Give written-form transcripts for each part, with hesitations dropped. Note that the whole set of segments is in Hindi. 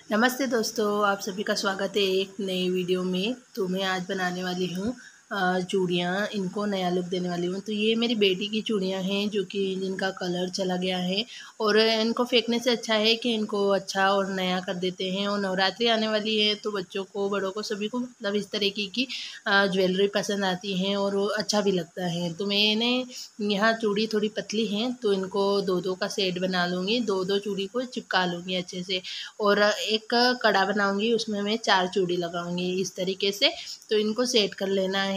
नमस्ते दोस्तों, आप सभी का स्वागत है एक नई वीडियो में। तो मैं आज बनाने वाली हूँ चूड़ियाँ, इनको नया लुक देने वाली हूँ। तो ये मेरी बेटी की चूड़ियाँ हैं जो कि जिनका कलर चला गया है और इनको फेंकने से अच्छा है कि इनको अच्छा और नया कर देते हैं। और नवरात्रि आने वाली है तो बच्चों को, बड़ों को, सभी को मतलब इस तरीके की ज्वेलरी पसंद आती हैं और वो अच्छा भी लगता है। तो मैंने यहाँ चूड़ी थोड़ी पतली हैं तो इनको दो दो का सेट बना लूँगी, दो दो चूड़ी को चिपका लूँगी अच्छे से। और एक कड़ा बनाऊंगी, उसमें मैं 4 चूड़ी लगाऊंगी इस तरीके से। तो इनको सेट कर लेना है।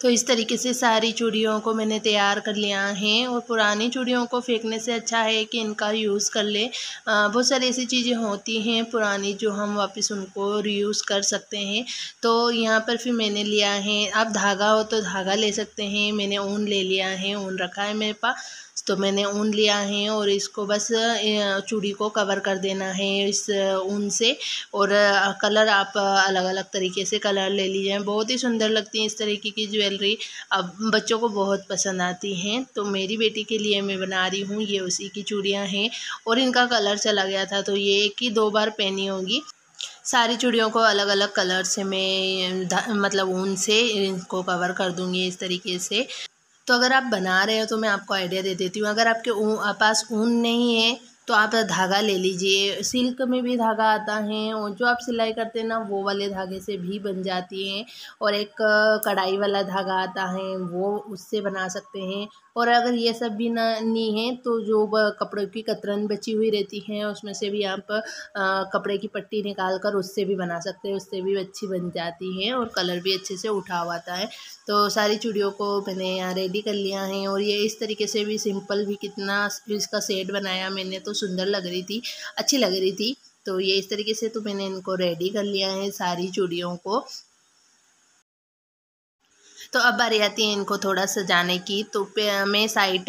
तो इस तरीके से सारी चूड़ियों को मैंने तैयार कर लिया है। और पुरानी चूड़ियों को फेंकने से अच्छा है कि इनका यूज़ कर ले। बहुत सारी ऐसी चीज़ें होती हैं पुरानी जो हम वापस उनको रीयूज़ कर सकते हैं। तो यहाँ पर फिर मैंने लिया है, आप धागा हो तो धागा ले सकते हैं। मैंने ऊन ले लिया है, ऊन रखा है मेरे पास, तो मैंने ऊन लिया है और इसको बस चूड़ी को कवर कर देना है इस ऊन से। और कलर आप अलग अलग तरीके से कलर ले लीजिए, बहुत ही सुंदर लगती है इस तरीके की ज्वेलरी। अब बच्चों को बहुत पसंद आती हैं। तो मेरी बेटी के लिए मैं बना रही हूँ, ये उसी की चूड़ियाँ हैं और इनका कलर चला गया था तो ये एक ही 2 बार पहनी होगी। सारी चूड़ियों को अलग अलग कलर से मैं मतलब ऊन से इनको कवर कर दूँगी इस तरीके से। तो अगर आप बना रहे हो तो मैं आपको आइडिया दे देती हूँ। अगर आपके पास ऊन नहीं है तो आप धागा ले लीजिए। सिल्क में भी धागा आता है और जो आप सिलाई करते हैं ना वो वाले धागे से भी बन जाती हैं। और एक कढ़ाई वाला धागा आता है, वो उससे बना सकते हैं। और अगर ये सब भी ना नहीं है तो जो कपड़ों की कतरन बची हुई रहती है उसमें से भी आप कपड़े की पट्टी निकाल कर उससे भी बना सकते हैं, उससे भी अच्छी बन जाती है और कलर भी अच्छे से उठा हुआ आता है। तो सारी चूड़ियों को मैंने यहाँ रेडी कर लिया है। और ये इस तरीके से भी सिंपल भी कितना इसका सेट बनाया मैंने, तो सुंदर लग रही थी, अच्छी लग रही थी। तो ये इस तरीके से तो मैंने इनको रेडी कर लिया है सारी चूड़ियों को। तो अब बारी आती है इनको थोड़ा सजाने की। तो मैं साइड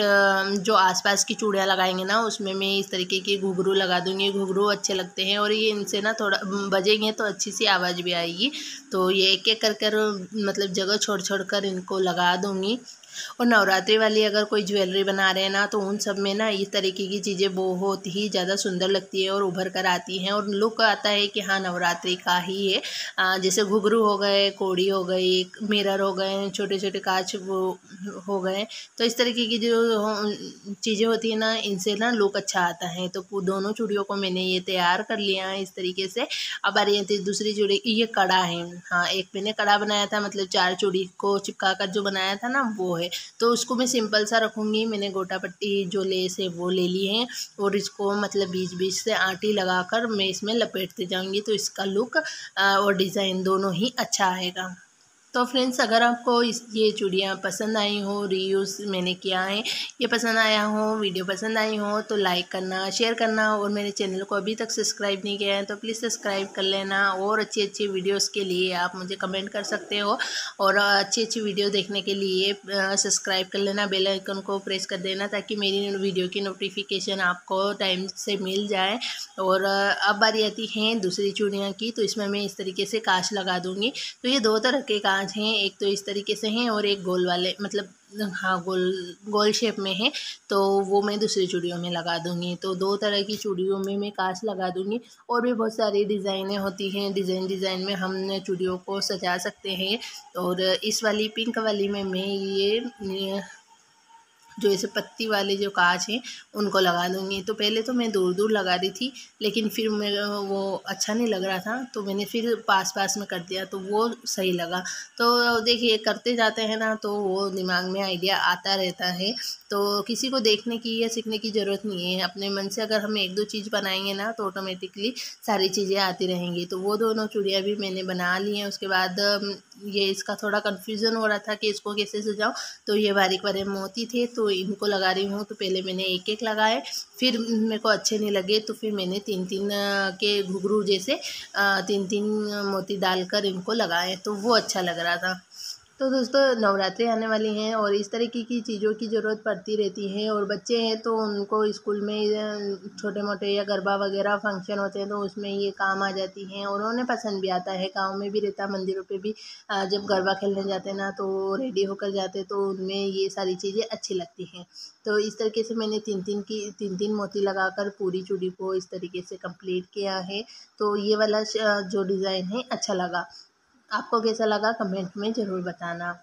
जो आसपास की चूड़ियाँ लगाएंगे ना उसमें मैं इस तरीके की घुंघरू लगा दूँगी। घुंघरू अच्छे लगते हैं और ये इनसे ना थोड़ा बजेंगे तो अच्छी सी आवाज़ भी आएगी। तो ये एक एक कर कर मतलब जगह छोड़ छोड़ कर इनको लगा दूँगी। और नवरात्रि वाली अगर कोई ज्वेलरी बना रहे हैं ना तो उन सब में ना इस तरीके की चीज़ें बहुत ही ज़्यादा सुंदर लगती है और उभर कर आती हैं और लुक आता है कि हाँ नवरात्रि का ही है। जैसे घुंघरू हो गए, कौड़ी हो गई, मिरर हो गए, छोटे छोटे कांच वो हो गए। तो इस तरीके की जो चीज़ें होती है ना इनसे ना लुक अच्छा आता है। तो दोनों चूड़ियों को मैंने ये तैयार कर लिया है इस तरीके से। अब आ रही है दूसरी चूड़ी, ये कड़ा है। हाँ, एक मैंने कड़ा बनाया था, मतलब 4 चूड़ी को चिपका कर जो बनाया था ना वो है। तो उसको मैं सिंपल सा रखूँगी। मैंने गोटा पट्टी जो लेस है वो ले ली है और इसको मतलब बीच बीच से आटी लगाकर मैं इसमें लपेटते जाऊँगी। तो इसका लुक और डिज़ाइन दोनों ही अच्छा आएगा। तो फ्रेंड्स, अगर आपको ये चूड़ियाँ पसंद आई हो, रीयूज़ मैंने किया है, ये पसंद आया हो, वीडियो पसंद आई हो तो लाइक करना, शेयर करना। और मेरे चैनल को अभी तक सब्सक्राइब नहीं किया है तो प्लीज़ सब्सक्राइब कर लेना। और अच्छी अच्छी वीडियोस के लिए आप मुझे कमेंट कर सकते हो। और अच्छी अच्छी वीडियो देखने के लिए सब्सक्राइब कर लेना, बेल आइकन को प्रेस कर देना ताकि मेरी वीडियो की नोटिफिकेशन आपको टाइम से मिल जाए। और अब बारी आती है दूसरी चूड़ियाँ की। तो इसमें मैं इस तरीके से कांच लगा दूँगी। तो ये 2 तरह के कांच हैं, एक तो इस तरीके से हैं और एक गोल वाले, मतलब हाँ गोल गोल शेप में है। तो वो मैं दूसरी चूड़ियों में लगा दूँगी। तो 2 तरह की चूड़ियों में मैं कांच लगा दूँगी। और भी बहुत सारी डिज़ाइनें होती हैं, डिज़ाइन डिज़ाइन में हम चूड़ियों को सजा सकते हैं। और इस वाली पिंक वाली में मैं ये जो ऐसे पत्ती वाले जो कांच हैं उनको लगा दूँगी। तो पहले तो मैं दूर दूर लगा रही थी लेकिन फिर मेरा वो अच्छा नहीं लग रहा था तो मैंने फिर पास पास में कर दिया तो वो सही लगा। तो देखिए, करते जाते हैं ना तो वो दिमाग में आइडिया आता रहता है। तो किसी को देखने की या सीखने की ज़रूरत नहीं है, अपने मन से अगर हम 1-2 चीज़ बनाएंगे ना तो ऑटोमेटिकली सारी चीज़ें आती रहेंगी। तो वो दोनों चूड़ियाँ भी मैंने बना ली हैं। उसके बाद ये इसका थोड़ा कन्फ्यूज़न हो रहा था कि इसको कैसे सजाऊँ। तो ये बारीक वाले मोती थे तो इनको लगा रही हूँ। तो पहले मैंने एक एक लगाए, फिर मेरे को अच्छे नहीं लगे तो फिर मैंने 3-3 के घुंघरू जैसे 3-3 मोती डालकर इनको लगाए तो वो अच्छा लग रहा था। तो दोस्तों नवरात्रि आने वाली हैं और इस तरीके की चीज़ों की ज़रूरत पड़ती रहती है, और बच्चे हैं तो उनको स्कूल में छोटे मोटे या गरबा वगैरह फंक्शन होते हैं तो उसमें ये काम आ जाती हैं और उन्हें पसंद भी आता है। गांव में भी रहता है, मंदिरों पे भी जब गरबा खेलने जाते हैं ना तो रेडी होकर जाते तो उनमें ये सारी चीज़ें अच्छी लगती हैं। तो इस तरीके से मैंने तीन तीन मोती लगाकर पूरी चूड़ी को इस तरीके से कंप्लीट किया है। तो ये वाला जो डिज़ाइन है अच्छा लगा। आपको कैसा लगा कमेंट में ज़रूर बताना।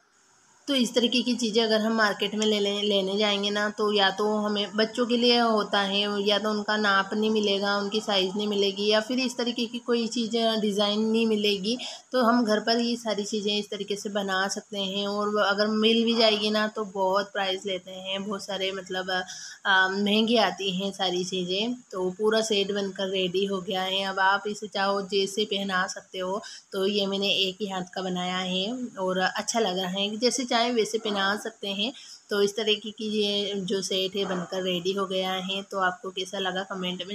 तो इस तरीके की चीज़ें अगर हम मार्केट में लेने जाएंगे ना तो या तो हमें बच्चों के लिए होता है, या तो उनका नाप नहीं मिलेगा, उनकी साइज़ नहीं मिलेगी, या फिर इस तरीके की कोई चीज़ डिज़ाइन नहीं मिलेगी। तो हम घर पर ये सारी चीज़ें इस तरीके से बना सकते हैं, और अगर मिल भी जाएगी ना तो बहुत प्राइस लेते हैं, बहुत सारे मतलब महंगी आती हैं सारी चीज़ें। तो पूरा सेट बनकर रेडी हो गया है। अब आप इसे चाहो जैसे पहना सकते हो। तो ये मैंने एक ही हाथ का बनाया है और अच्छा लग रहा है, जैसे चाहे वैसे पहना सकते हैं। तो इस तरीके की ये जो सेट है बनकर रेडी हो गया है। तो आपको कैसा लगा कमेंट में